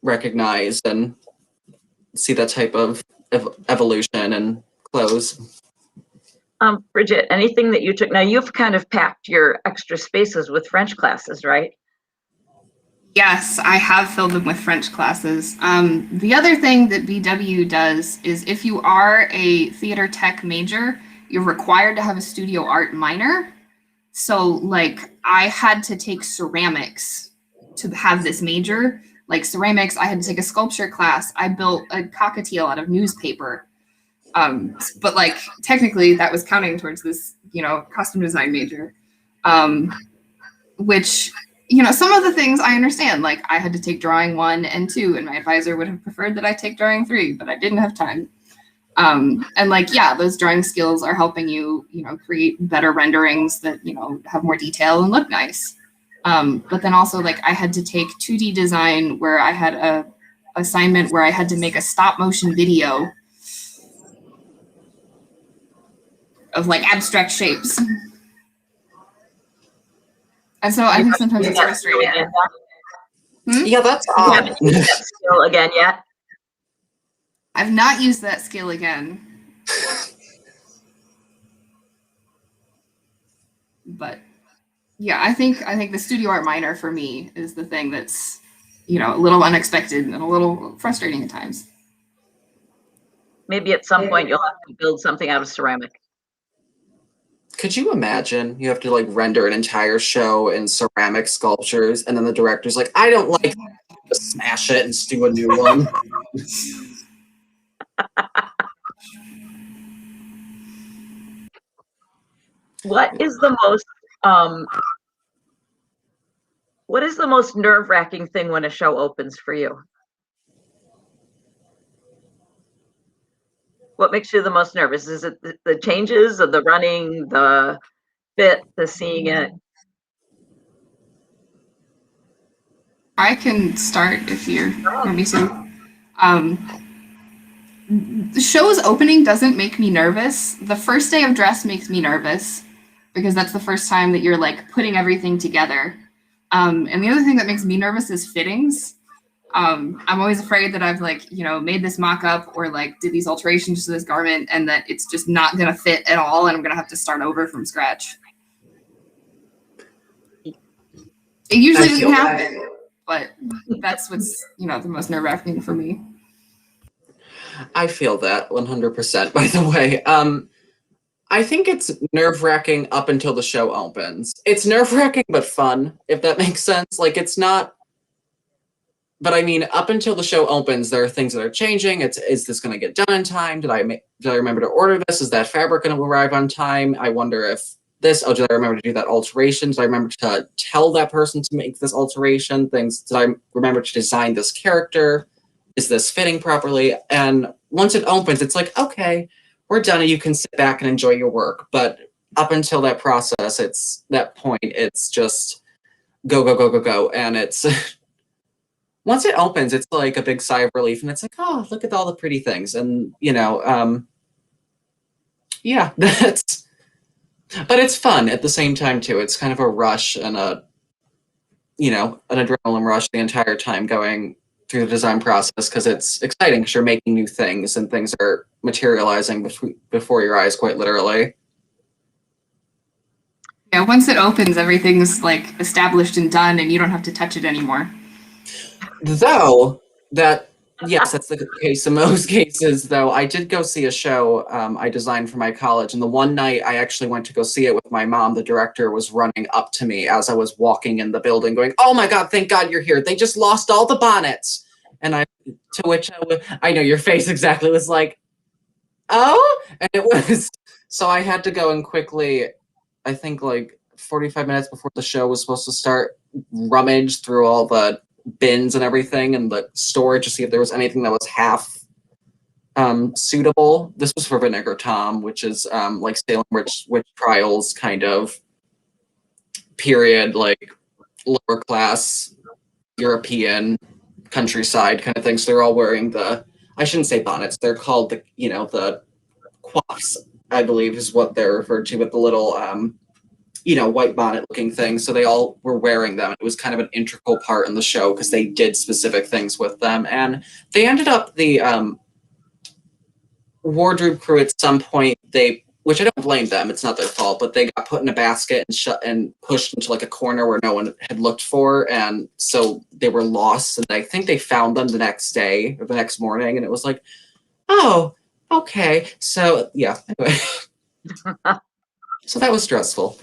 recognize and see that type of evolution and clothes. Bridget, anything that you took? Now you've kind of packed your extra spaces with French classes, right? Yes, I have filled them with French classes. The other thing that BW does is if you are a theater tech major, you're required to have a studio art minor. So like I had to take ceramics to have this major. Like ceramics, I had to take a sculpture class. I built a cockatiel out of newspaper. But like technically that was counting towards this, costume design major, which, some of the things I understand, like I had to take drawing 1 and 2 and my advisor would have preferred that I take drawing 3, but I didn't have time. And like, yeah, those drawing skills are helping you, create better renderings that, have more detail and look nice. But then also like I had to take 2D design where I had a assignment where I had to make a stop motion video of like abstract shapes. And so I think sometimes it's frustrating. Yeah, that's You odd. haven't used that skill again yet? I've not used that skill again. But yeah, I think the studio art minor for me is the thing that's, a little unexpected and a little frustrating at times. Maybe at some point you'll have to build something out of ceramic. Could you imagine you have to like render an entire show in ceramic sculptures and then the director's like, I don't like that. Just smash it and do a new one. What is the most nerve-wracking thing when a show opens for you? What makes you the most nervous? Is it the changes of the running, the fit, the seeing it? I can start if you're ready to. The show's opening doesn't make me nervous. The first day of dress makes me nervous because that's the first time that you're like putting everything together. And the other thing that makes me nervous is fittings. I'm always afraid that I've like, made this mock-up or like did these alterations to this garment and that it's just not gonna fit at all and I'm gonna have to start over from scratch. It usually doesn't happen, but that's what's, the most nerve-wracking for me. I feel that 100%, by the way. I think it's nerve-wracking up until the show opens. It's nerve-wracking but fun, if that makes sense. Like, it's not... But I mean, up until the show opens, there are things that are changing. Is this going to get done in time? Did I remember to order this? Is that fabric going to arrive on time? I wonder if this... Oh, did I remember to do that alteration? Did I remember to tell that person to make this alteration? Did I remember to design this character? is this fitting properly? And once it opens, it's like, okay, we're done, and you can sit back and enjoy your work. But up until that process, it's that point, it's just go, go, go, go, go. And it's once it opens, it's like a big sigh of relief, and it's like, oh, look at all the pretty things. And yeah, that's, but it's fun at the same time too. It's kind of a rush and an adrenaline rush the entire time going through the design process, because it's exciting because you're making new things and things are materializing before your eyes, quite literally. Yeah, once it opens, everything's like established and done, and you don't have to touch it anymore. Though that, yes, that's the case in most cases. Though I did go see a show I designed for my college, and the one night I actually went to go see it with my mom, the director was running up to me as I was walking in the building, going, "Oh my God, thank God you're here! They just lost all the bonnets." And I know your face exactly was like, "Oh," and it was. So I had to go and quickly, I think like 45 minutes before the show was supposed to start, rummage through all the bins and everything and the storage to see if there was anything that was half suitable. This was for Vinegar Tom, which is like Salem witch trials kind of period, like lower class European countryside kind of thing. So they're all wearing I shouldn't say bonnets, they're called the coifs, I believe is what they're referred to, with the little white bonnet looking thing. So they all were wearing them. It was kind of an integral part in the show because they did specific things with them. And they ended up, the wardrobe crew at some point, which I don't blame them, it's not their fault, but they got put in a basket and pushed into like a corner where no one had looked for. And so they were lost. And I think they found them the next day or the next morning. And it was like, oh, okay. So yeah, anyway. So that was stressful.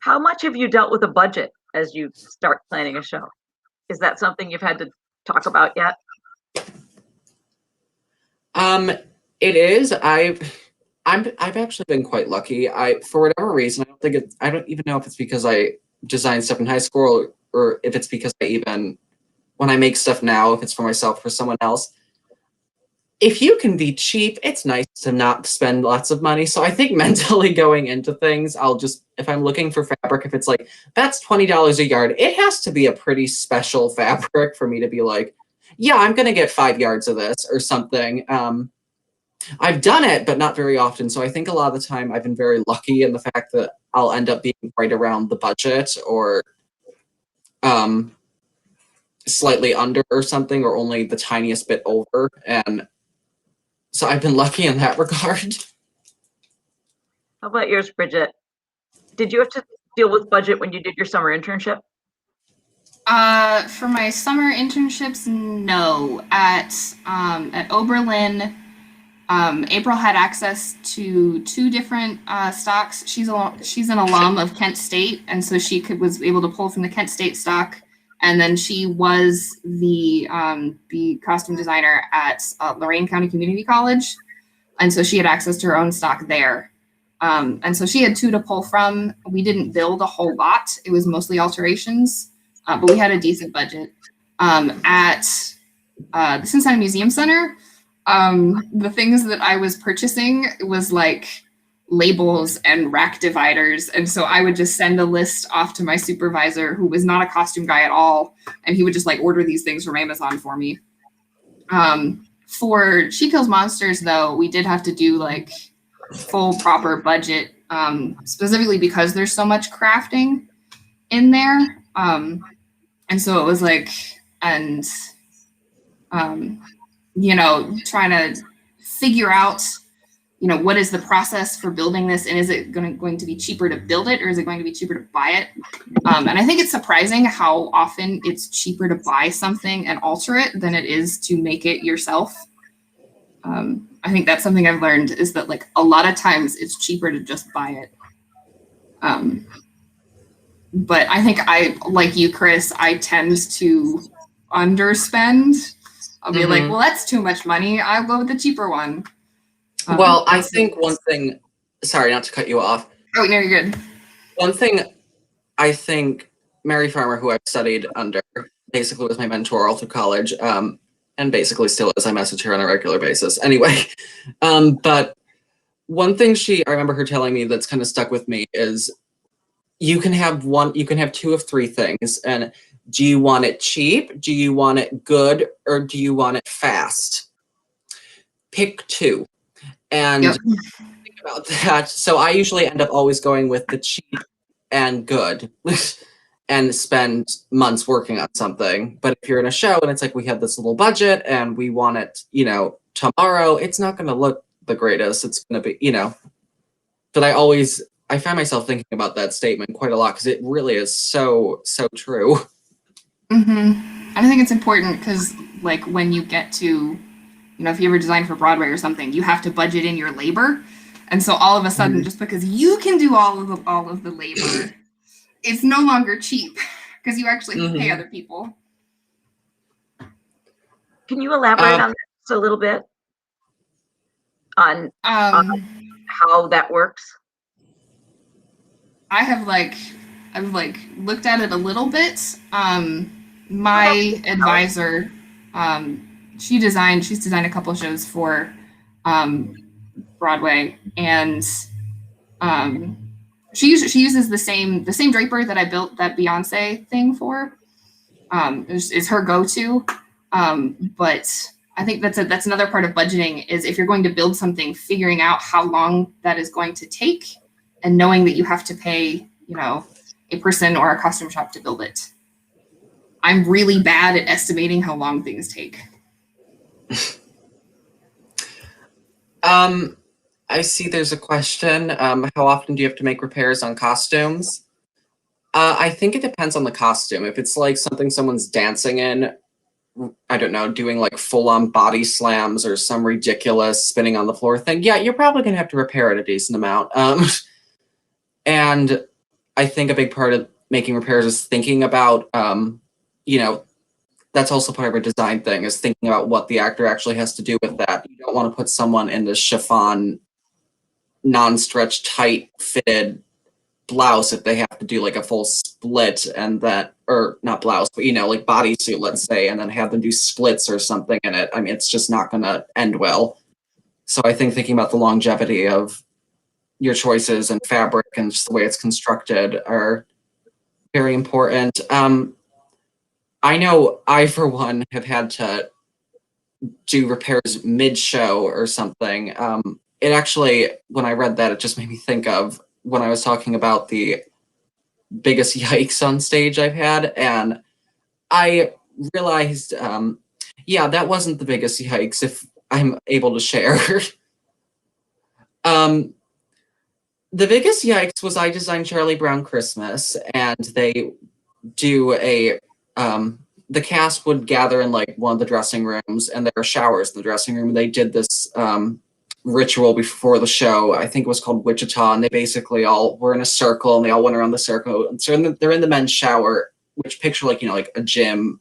How much have you dealt with a budget as you start planning a show? Is that something you've had to talk about yet? It is. I've actually been quite lucky. For whatever reason, I don't even know if it's because I designed stuff in high school or if it's because when I make stuff now, if it's for myself or for someone else, if you can be cheap, it's nice to not spend lots of money. So I think mentally going into things, if I'm looking for fabric, if it's like, that's $20 a yard, it has to be a pretty special fabric for me to be like, yeah, I'm going to get 5 yards of this or something. I've done it, but not very often. So I think a lot of the time I've been very lucky in the fact that I'll end up being right around the budget or slightly under or something, or only the tiniest bit over. And so I've been lucky in that regard. How about yours, Bridget? Did you have to deal with budget when you did your summer internship? For my summer internships, no. At Oberlin, April had access to 2 different stocks. She's an alum of Kent State, and so she was able to pull from the Kent State stock. And then she was the costume designer at Lorain County Community College, and so she had access to her own stock there. And so she had 2 to pull from. We didn't build a whole lot; it was mostly alterations, but we had a decent budget. At the Cincinnati Museum Center, the things that I was purchasing was like labels and rack dividers, and so I would just send a list off to my supervisor, who was not a costume guy at all, and he would just like order these things from Amazon for me. For She Kills Monsters, though, we did have to do like full proper budget, specifically because there's so much crafting in there, and so it was like, and trying to figure out what is the process for building this, and is it going to be cheaper to build it, or is it going to be cheaper to buy it? And I think it's surprising how often it's cheaper to buy something and alter it than it is to make it yourself. I think that's something I've learned, is that like a lot of times it's cheaper to just buy it. But I think like you, Kris, I tend to underspend. I'll be like, well, that's too much money. I'll go with the cheaper one. Well, I think one thing, sorry, not to cut you off. Oh, no, you're good. One thing I think Mary Farmer, who I've studied under, basically was my mentor all through college, and basically still is. I message her on a regular basis. Anyway, but one thing I remember her telling me that's kind of stuck with me is you can have two of three things. And do you want it cheap? Do you want it good? Or do you want it fast? Pick two. And Yep. think about that. So I usually end up always going with the cheap and good and spend months working on something. But if you're in a show and it's like we have this little budget and we want it, tomorrow, it's not going to look the greatest. It's going to be, but I find myself thinking about that statement quite a lot because it really is so true. And I think it's important because, like, when you get to, if you ever design for Broadway or something, you have to budget in your labor, and so all of a sudden, just because you can do all of the labor, it's no longer cheap because you actually have to pay other people. Can you elaborate on this a little bit on how that works? I've looked at it a little bit. My advisor, she's designed a couple shows for Broadway, and she uses the same draper that I built that Beyonce thing for. Is her go-to. But I think that's another part of budgeting is if you're going to build something, figuring out how long that is going to take and knowing that you have to pay, a person or a costume shop to build it. I'm really bad at estimating how long things take. I see there's a question. How often do you have to make repairs on costumes? I think it depends on the costume. If it's like something someone's dancing in, I don't know, doing like full-on body slams or some ridiculous spinning on the floor thing, yeah, you're probably going to have to repair it a decent amount. And I think a big part of making repairs is thinking about, that's also part of a design thing, is thinking about what the actor actually has to do with that. You don't want to put someone in this chiffon, non-stretch, tight fitted blouse if they have to do like a full split and that, or not blouse, but like bodysuit, let's say, and then have them do splits or something in it. I mean, it's just not going to end well. So I think thinking about the longevity of your choices and fabric and just the way it's constructed are very important. I know I, for one, have had to do repairs mid-show or something. It actually, when I read that, it just made me think of when I was talking about the biggest yikes on stage I've had, and I realized, that wasn't the biggest yikes, if I'm able to share. The biggest yikes was I designed Charlie Brown Christmas, and they do the cast would gather in like one of the dressing rooms, and there are showers in the dressing room. They did this ritual before the show. I think it was called Wichita, and they basically all were in a circle, and they all went around the circle. And so they're in the men's shower, which picture like a gym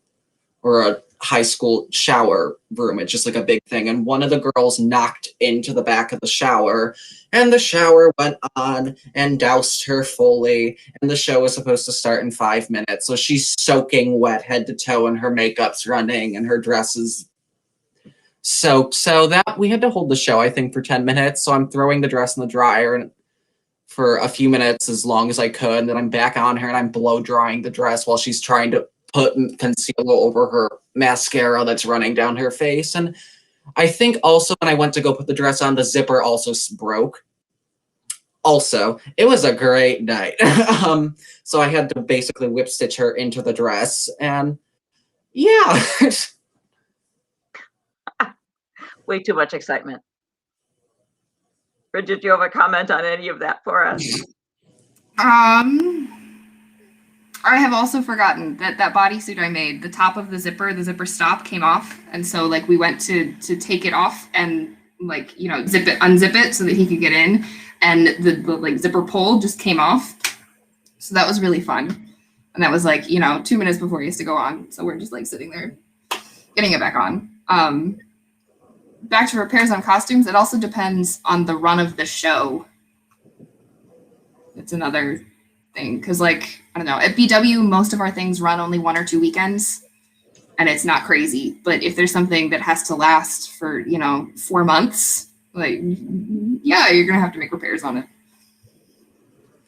or a high school shower room. It's just like a big thing. And one of the girls knocked into the back of the shower, and the shower went on and doused her fully. And the show was supposed to start in 5 minutes. So she's soaking wet head to toe, and her makeup's running, and her dress is soaked. So that we had to hold the show, I think, for 10 minutes. So I'm throwing the dress in the dryer for a few minutes, as long as I could. And then I'm back on her, and I'm blow drying the dress while she's trying to put concealer over her mascara that's running down her face. And I think also when I went to go put the dress on, the zipper also broke. Also, it was a great night. So I had to basically whip stitch her into the dress, and yeah. Way too much excitement. Bridget, do you have a comment on any of that for us? I have also forgotten that bodysuit I made, the top of the zipper stop came off. And so like we went to take it off and unzip it so that he could get in. And the like zipper pull just came off. So that was really fun. And that was 2 minutes before he has to go on. So we're just like sitting there getting it back on. Back to repairs on costumes. It also depends on the run of the show. It's another thing, because I don't know, at BW most of our things run only 1 or 2 weekends, and it's not crazy. But if there's something that has to last for, 4 months, like, yeah, you're going to have to make repairs on it.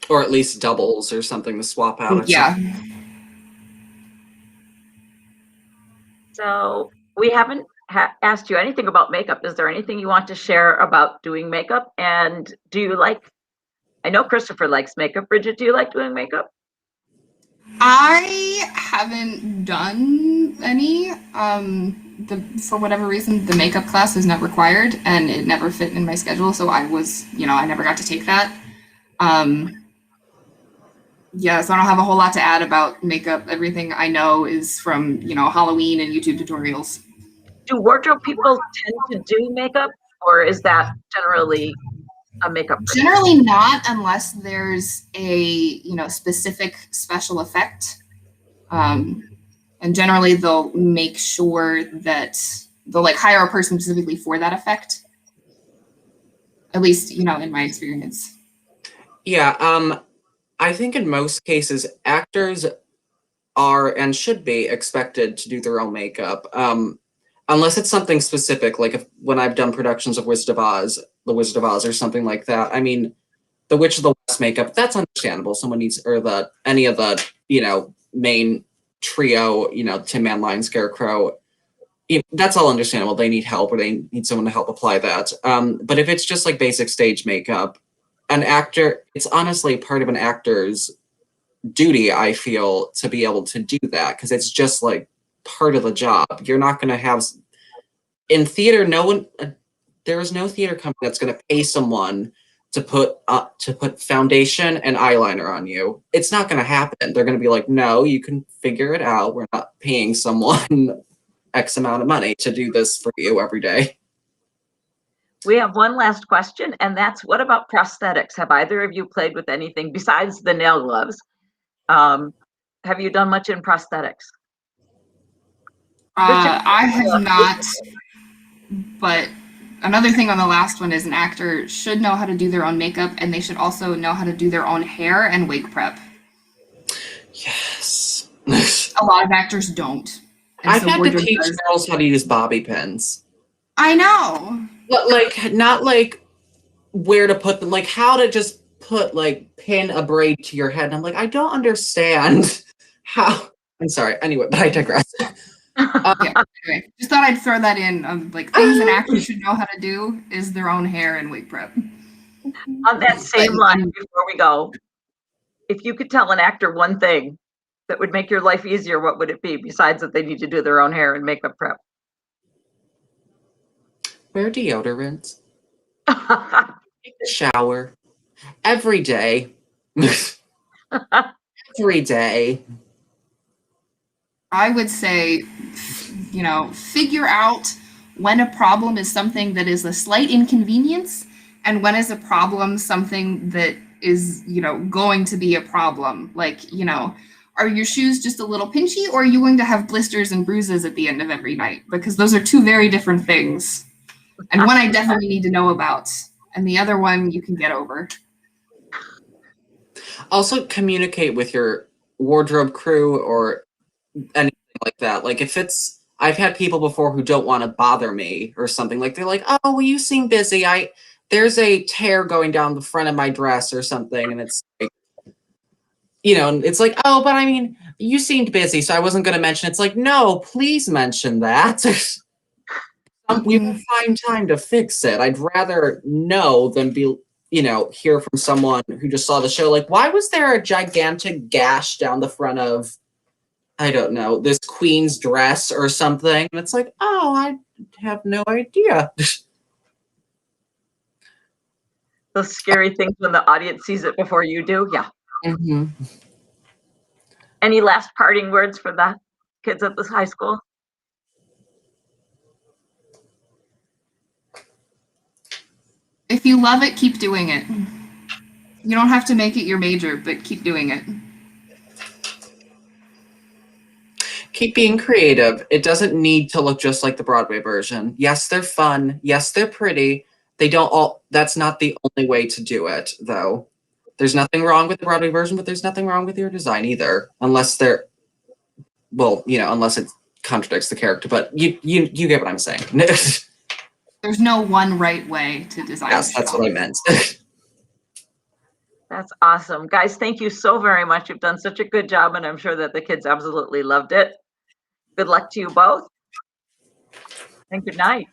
Or at least doubles or something to swap out. Yeah. So we haven't asked you anything about makeup. Is there anything you want to share about doing makeup? And do you like, I know Christopher likes makeup. Bridget, do you like doing makeup? I haven't done any. For whatever reason, the makeup class is not required, and it never fit in my schedule. So I never got to take that. Yeah, so I don't have a whole lot to add about makeup. Everything I know is from, Halloween and YouTube tutorials. Do wardrobe people tend to do makeup, or is that generally a makeup person? Generally not, unless there's a, specific special effect. And generally they'll make sure that they'll hire a person specifically for that effect. At least, in my experience. Yeah, I think in most cases, actors are and should be expected to do their own makeup, unless it's something specific, like when I've done productions of The Wizard of Oz, or something like that. I mean, the Witch of the West makeup, that's understandable. Someone needs, or any of the, main trio, Tin Man, Lion, Scarecrow, that's all understandable. They need help, or they need someone to help apply that. But if it's just like basic stage makeup, an actor, it's honestly part of an actor's duty, I feel, to be able to do that, because it's just like part of the job. You're not going to have, in theater, there is no theater company that's going to pay someone to put foundation and eyeliner on you. It's not going to happen. They're going to be like, no, you can figure it out. We're not paying someone X amount of money to do this for you every day. We have one last question, and that's, what about prosthetics? Have either of you played with anything besides the nail gloves? Have you done much in prosthetics? I have not, but another thing on the last one is an actor should know how to do their own makeup, and they should also know how to do their own hair and wig prep. Yes. A lot of actors don't. I've had to teach girls how to use bobby pins. I know. But not where to put them, how to just pin a braid to your head. And I'm like, I don't understand how. I'm sorry. Anyway, but I digress. Anyway, just thought I'd throw that in. Things an actor should know how to do is their own hair and wig prep. On that same line, before we go, if you could tell an actor one thing that would make your life easier, what would it be, besides that they need to do their own hair and makeup prep? Wear deodorant. Take a shower. Every day. Every day. I would say, figure out when a problem is something that is a slight inconvenience, and when is a problem something that is, going to be a problem. Are your shoes just a little pinchy, or are you going to have blisters and bruises at the end of every night? Because those are two very different things. And one I definitely need to know about, and the other one you can get over. Also, communicate with your wardrobe crew or anything like that. I've had people before who don't want to bother me or something. They're like, oh, well, you seem busy. There's a tear going down the front of my dress or something. And it's like, it's like, oh, but I mean, you seemed busy, so I wasn't going to mention. It's like, no, please mention that. We will find time to fix it. I'd rather know than hear from someone who just saw the show. Why was there a gigantic gash down the front of, I don't know, this queen's dress or something? And it's like, oh, I have no idea. Those scary things when the audience sees it before you do. Yeah. Mm-hmm. Any last parting words for the kids at this high school? If you love it, keep doing it. You don't have to make it your major, but keep doing it. Keep being creative. It doesn't need to look just like the Broadway version. Yes, they're fun. Yes, they're pretty. That's not the only way to do it, though. There's nothing wrong with the Broadway version, but there's nothing wrong with your design either. Unless it's contradicts the character, but you get what I'm saying. There's no one right way to design. Yes, that's what I meant. That's awesome. Guys, thank you so very much. You've done such a good job, and I'm sure that the kids absolutely loved it. Good luck to you both. And good night.